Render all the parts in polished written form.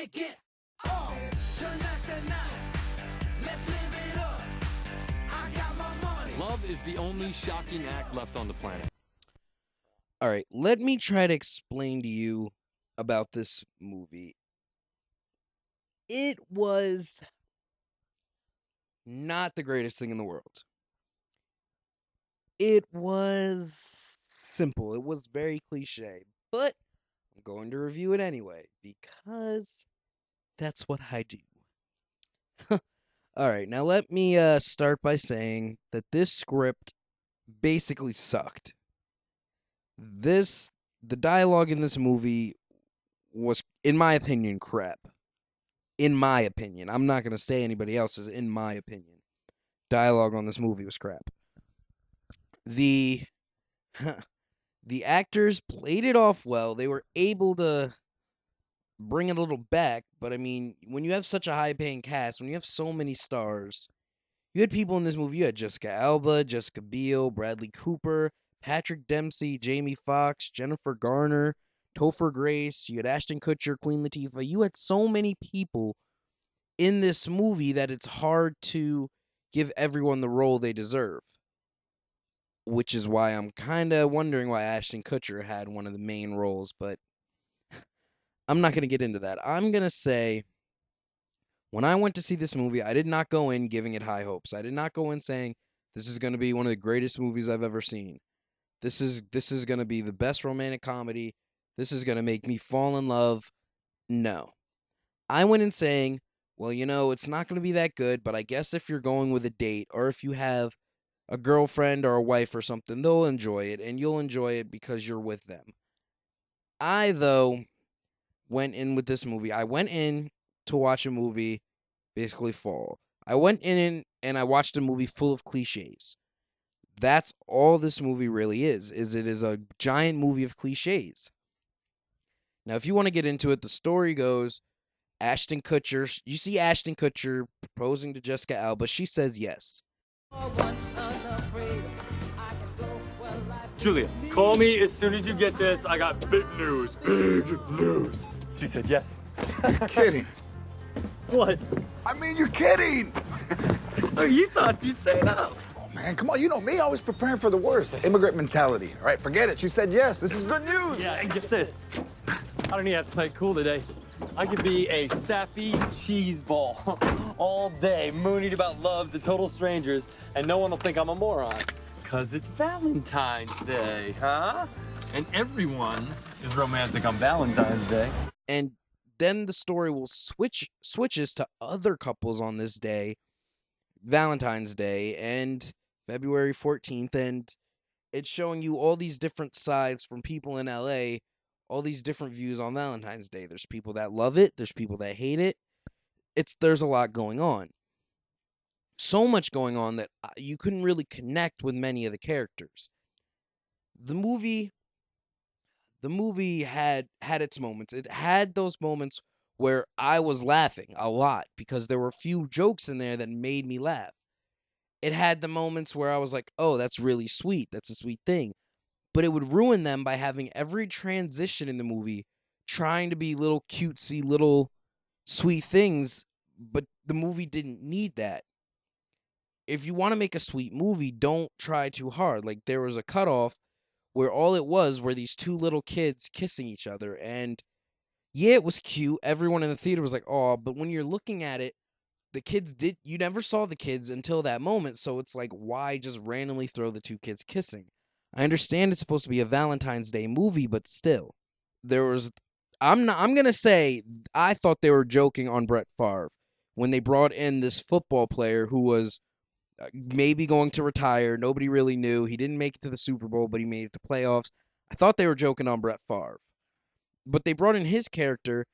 shake it off. Tonight's the night. Let's live it up. I got my money. Love is the only shocking act left on the planet. All right, let me try to explain to you about this movie. It was not the greatest thing in the world. It was simple. It was very cliche, but I'm going to review it anyway because that's what I do. All right, now let me start by saying that this script basically sucked. The dialogue in this movie was, in my opinion, crap. In my opinion, I'm not gonna say anybody else's. In my opinion, dialogue on this movie was crap. The the actors played it off well. They were able to bring it a little back, but I mean, when you have such a high-paying cast, when you have so many stars, you had people in this movie. You had Jessica Alba, Jessica Biel, Bradley Cooper, Patrick Dempsey, Jamie Foxx, Jennifer Garner, Topher Grace. You had Ashton Kutcher, Queen Latifah. You had so many people in this movie that it's hard to give everyone the role they deserve. Which is why I'm kind of wondering why Ashton Kutcher had one of the main roles, but I'm not going to get into that. I'm going to say, when I went to see this movie, I did not go in giving it high hopes. I did not go in saying, this is going to be one of the greatest movies I've ever seen. This is going to be the best romantic comedy. This is going to make me fall in love. No. I went in saying, well, it's not going to be that good, but I guess if you're going with a date or if you have a girlfriend or a wife or something, they'll enjoy it, and you'll enjoy it because you're with them. I, though, went in with this movie. I went in to watch a movie, basically fall. I went in and I watched a movie full of cliches. That's all this movie really is it is a giant movie of cliches. Now, if you want to get into it, the story goes, Ashton Kutcher, you see Ashton Kutcher proposing to Jessica Alba. She says yes. Julia, call me as soon as you get this. I got big news. Big news. She said yes. You're kidding. What? I mean, you're kidding. Oh, you thought you'd say no. Oh, man, come on. You know me, always preparing for the worst. Immigrant mentality. All right, forget it. She said yes. This is good news. Yeah, and get this. I don't even have to play cool today. I could be a sappy cheese ball all day, mooning about love to total strangers, and no one will think I'm a moron. Because it's Valentine's Day, huh? And everyone is romantic on Valentine's Day. And then the story will switches to other couples on this day, Valentine's Day, and February 14th, and it's showing you all these different sides from people in LA, all these different views on Valentine's Day. There's people that love it, there's people that hate it. There's a lot going on. So much going on that you couldn't really connect with many of the characters. The movie had its moments. It had those moments where I was laughing a lot because there were a few jokes in there that made me laugh. It had the moments where I was like, "Oh, that's really sweet. That's a sweet thing." But it would ruin them by having every transition in the movie trying to be little cutesy, little sweet things, but the movie didn't need that. If you want to make a sweet movie, don't try too hard. Like, there was a cutoff where all it was were these two little kids kissing each other, and yeah, it was cute. Everyone in the theater was like, "Oh," but when you're looking at it, you never saw the kids until that moment, so it's like, why just randomly throw the two kids kissing? I understand it's supposed to be a Valentine's Day movie, but still. There was I'm going to say I thought they were joking on Brett Favre when they brought in this football player who was maybe going to retire. Nobody really knew. He didn't make it to the Super Bowl, but he made it to playoffs. I thought they were joking on Brett Favre. But they brought in his character.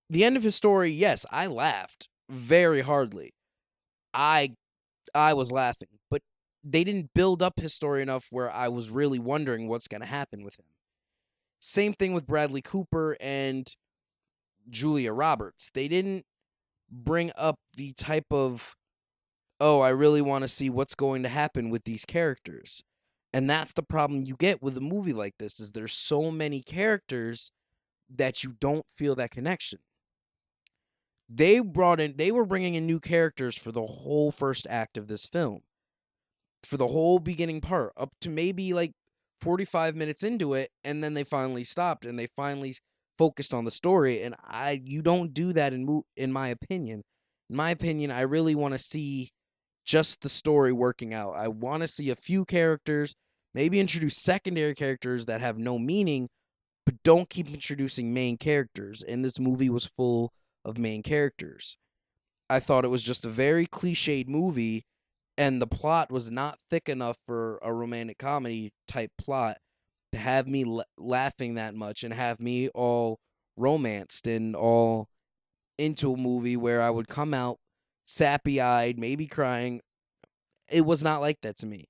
The end of his story, yes, I laughed very hardly. I I was laughing, but they didn't build up his story enough where I was really wondering what's going to happen with him. Same thing with Bradley Cooper and Julia Roberts. They didn't bring up the type of, oh, I really want to see what's going to happen with these characters. And that's the problem you get with a movie like this, is there's so many characters that you don't feel that connection. They were bringing in new characters for the whole first act of this film. For the whole beginning part, up to maybe like 45 minutes into it, and then they finally stopped and they finally focused on the story. And you don't do that in my opinion. In my opinion, I really want to see just the story working out. I want to see a few characters, maybe introduce secondary characters that have no meaning, but don't keep introducing main characters. And this movie was full of main characters. I thought it was just a very cliched movie, and the plot was not thick enough for a romantic comedy type plot to have me laughing that much and have me all romanced and all into a movie where I would come out sappy-eyed, maybe crying. It was not like that to me.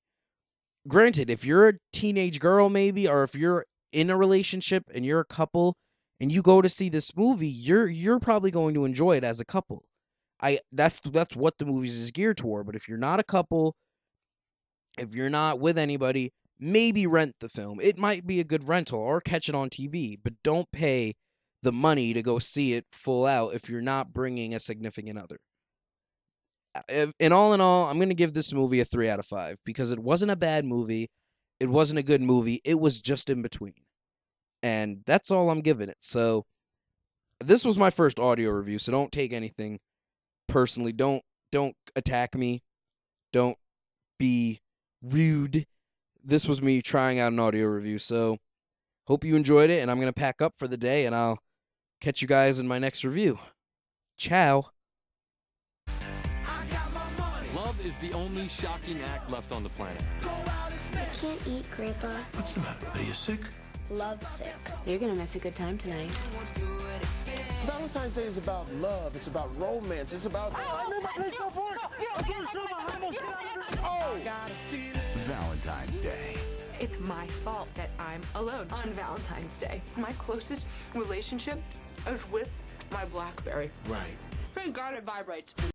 Granted, if you're a teenage girl maybe, or if you're in a relationship and you're a couple and you go to see this movie, you're probably going to enjoy it as a couple. That's what the movies is geared toward. But if you're not a couple, if you're not with anybody, maybe rent the film. It might be a good rental or catch it on TV, but don't pay the money to go see it full out if you're not bringing a significant other. In all, I'm going to give this movie a 3 out of 5 because it wasn't a bad movie. It wasn't a good movie. It was just in between. And that's all I'm giving it. So this was my first audio review, so don't take anything personally. Don't attack me. Don't be rude. This was me trying out an audio review. So hope you enjoyed it, and I'm going to pack up for the day, and I'll catch you guys in my next review. Ciao. Love is the only shocking act left on the planet. I can't eat, Grandpa. What's the matter? Are you sick? Love sick. You're gonna miss a good time tonight. Valentine's Day is about love. It's about romance. It's about. I knew my place so far. Valentine's Day. It's my fault that I'm alone on Valentine's Day. My closest relationship is with my BlackBerry. Right. Thank God it vibrates.